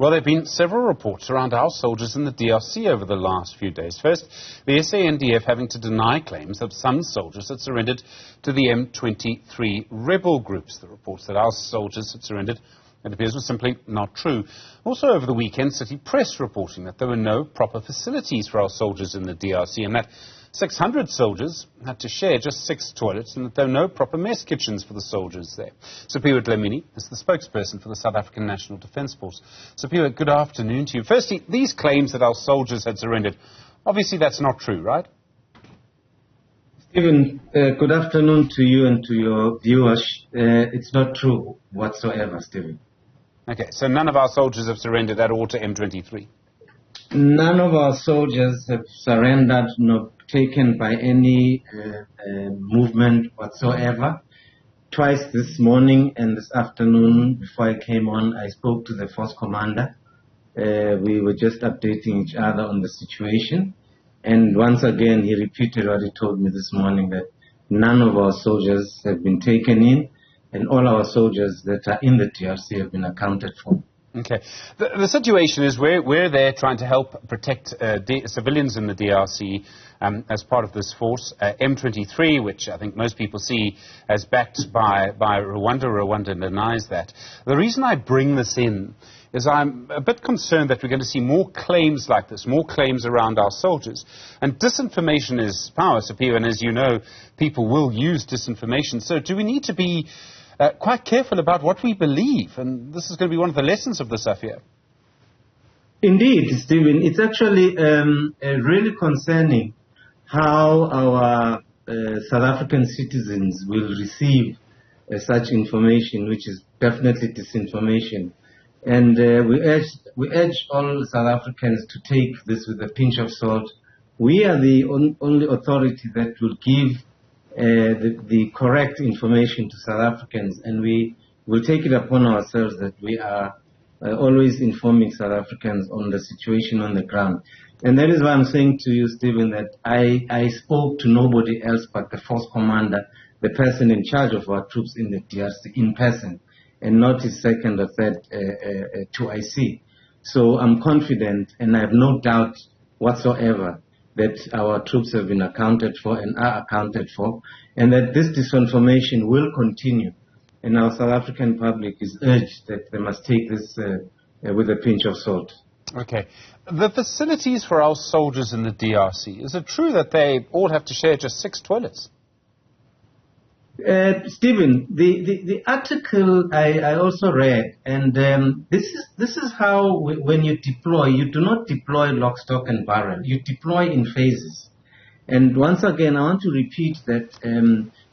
Well, there have been several reports around our soldiers in the DRC over the last few days. First, the SANDF having to deny claims that some soldiers had surrendered to the M23 rebel groups. The reports that our soldiers had surrendered, it appears, was simply not true. Also over the weekend, City Press reporting that there were no proper facilities for our soldiers in the DRC and that 600 soldiers had to share just 6 toilets and that there were no proper mess kitchens for the soldiers there. Siphiwe Dlamini is the spokesperson for the South African National Defence Force. Siphiwe, good afternoon to you. Firstly, these claims that our soldiers had surrendered, obviously that's not true, right? Stephen, good afternoon to you and to your viewers. It's not true whatsoever, Stephen. Okay, so none of our soldiers have surrendered at all to M23? None of our soldiers have surrendered, nor taken by any movement whatsoever. Twice this morning and this afternoon, before I came on, I spoke to the force commander. We were just updating each other on the situation. And once again, he repeated what he told me this morning, that none of our soldiers have been taken in, and all our soldiers that are in the DRC have been accounted for. Okay. The situation is we're there trying to help protect civilians in the DRC as part of this force. M23, which I think most people see as backed by Rwanda. Rwanda denies that. The reason I bring this in is I'm a bit concerned that we're going to see more claims like this, more claims around our soldiers. And disinformation is power, Siphiwe, and as you know, people will use disinformation. So do we need to be quite careful about what we believe? And this is going to be one of the lessons of this affair. Indeed, Stephen. It's actually really concerning how our South African citizens will receive such information, which is definitely disinformation. And we urge all South Africans to take this with a pinch of salt. We are the only authority that will give the correct information to South Africans, and we will take it upon ourselves that we are always informing South Africans on the situation on the ground. And that is why I'm saying to you, Stephen, that I spoke to nobody else but the force commander, the person in charge of our troops in the DRC, in person, and not his second or third 2IC. So I'm confident, and I have no doubt whatsoever that our troops have been accounted for and are accounted for, and that this disinformation will continue. And our South African public is urged that they must take this with a pinch of salt. Okay. The facilities for our soldiers in the DRC, is it true that they all have to share just 6 toilets? Stephen, the article I also read, and this is how when you deploy, you do not deploy lock, stock and barrel. You deploy in phases. And once again, I want to repeat that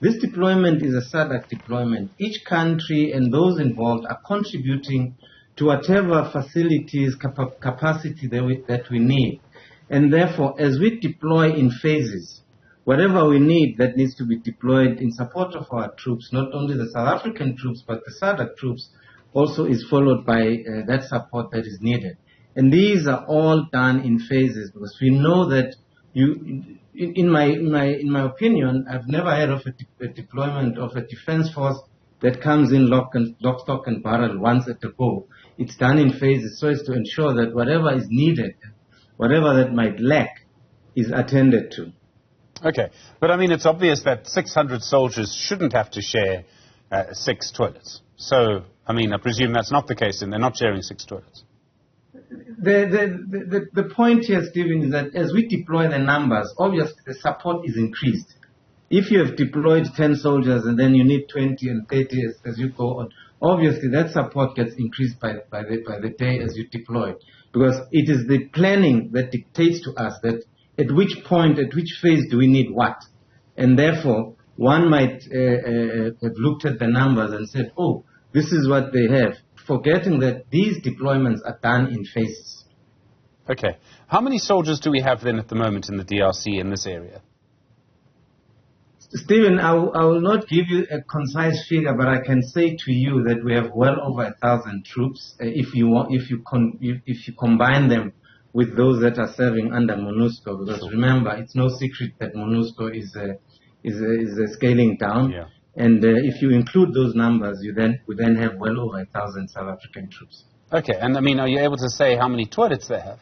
this deployment is a SADC deployment. Each country and those involved are contributing to whatever facilities, capacity that we need. And therefore, as we deploy in phases, whatever we need that needs to be deployed in support of our troops, not only the South African troops, but the SADC troops, also is followed by that support that is needed. And these are all done in phases, because we know that in my opinion, I've never heard of a deployment of a defense force that comes in lock, stock and barrel once at a go. It's done in phases so as to ensure that whatever is needed, whatever that might lack, is attended to. Okay, but I mean, it's obvious that 600 soldiers shouldn't have to share 6 toilets. So, I mean, I presume that's not the case, and they're not sharing 6 toilets. The point here, Stephen, is that as we deploy the numbers, obviously the support is increased. If you have deployed 10 soldiers and then you need 20 and 30 as you go on, obviously that support gets increased by the day as you deploy. Because it is the planning that dictates to us that at which point, at which phase do we need what? And therefore, one might have looked at the numbers and said, oh, this is what they have, forgetting that these deployments are done in phases. Okay. How many soldiers do we have then at the moment in the DRC in this area? Stephen, I will not give you a concise figure, but I can say to you that we have well over 1,000 troops. If you combine them with those that are serving under MONUSCO, because remember, it's no secret that MONUSCO is scaling down. Yeah. And if you include those numbers, we then have well over 1,000 South African troops. Okay, and I mean, are you able to say how many toilets they have?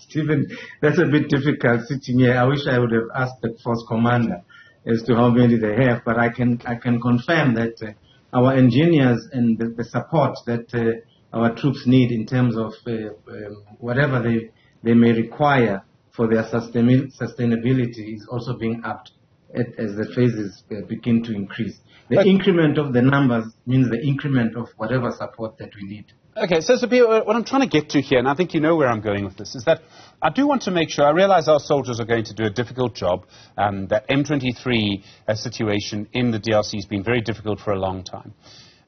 Stephen, that's a bit difficult sitting here. I wish I would have asked the force commander as to how many they have, but I can confirm that our engineers and the support that our troops need in terms of whatever they may require for their sustainability is also being upped as the phases begin to increase. The increment of the numbers means the increment of whatever support that we need. Okay, so Siphiwe, what I'm trying to get to here, and I think you know where I'm going with this, is that I do want to make sure, I realize our soldiers are going to do a difficult job, that M23 situation in the DRC has been very difficult for a long time.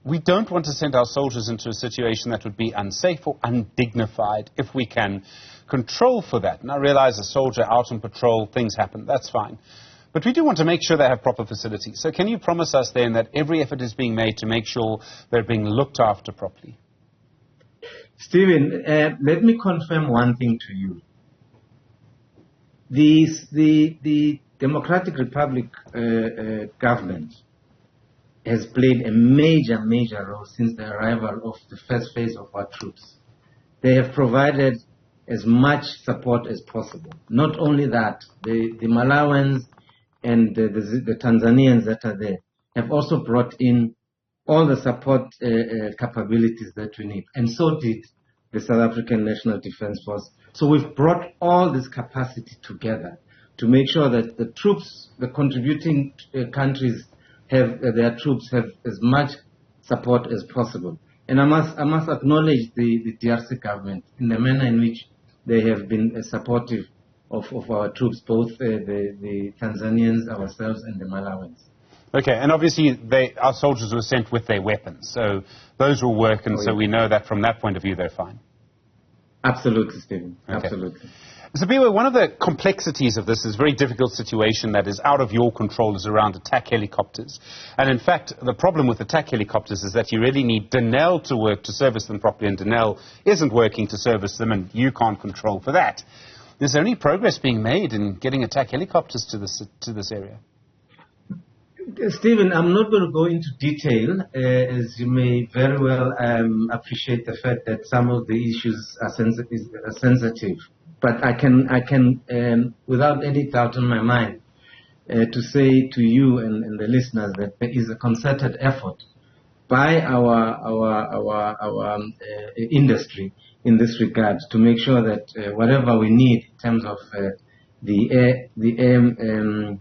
We don't want to send our soldiers into a situation that would be unsafe or undignified if we can control for that. And I realize a soldier out on patrol, things happen, that's fine. But we do want to make sure they have proper facilities. So can you promise us then that every effort is being made to make sure they're being looked after properly? Stephen, let me confirm one thing to you. The Democratic Republic government has played a major role since the arrival of the first phase of our troops. They have provided as much support as possible. Not only that, the Malawans and the Tanzanians that are there have also brought in all the support capabilities that we need. And so did the South African National Defence Force. So we've brought all this capacity together to make sure that the troops, the contributing countries, their troops have as much support as possible. And I must acknowledge the DRC government in the manner in which they have been supportive of our troops, both the Tanzanians, ourselves, and the Malawans. Okay, and obviously our soldiers were sent with their weapons, so those will work, and so we know that from that point of view they're fine. Absolutely, Stephen. Okay. Absolutely. Siphiwe, one of the complexities of this is a very difficult situation that is out of your control is around attack helicopters. And in fact, the problem with attack helicopters is that you really need Denel to work to service them properly, and Denel isn't working to service them, and you can't control for that. Is there any progress being made in getting attack helicopters to this area? Stephen, I'm not going to go into detail, as you may very well appreciate the fact that some of the issues are sensitive. But I can, without any doubt in my mind, to say to you and the listeners that there is a concerted effort by our industry in this regard to make sure that whatever we need in terms of the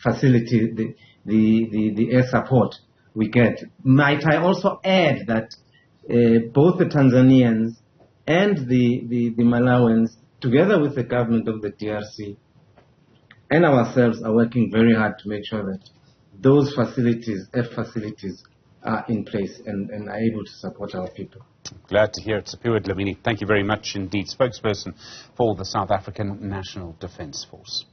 facility, the air support we get. Might I also add that both the Tanzanians and the Malawans, together with the government of the DRC and ourselves, are working very hard to make sure that those facilities, air facilities, are in place and are able to support our people. Glad to hear it. Siphiwe Dlamini, thank you very much indeed, spokesperson for the South African National Defence Force.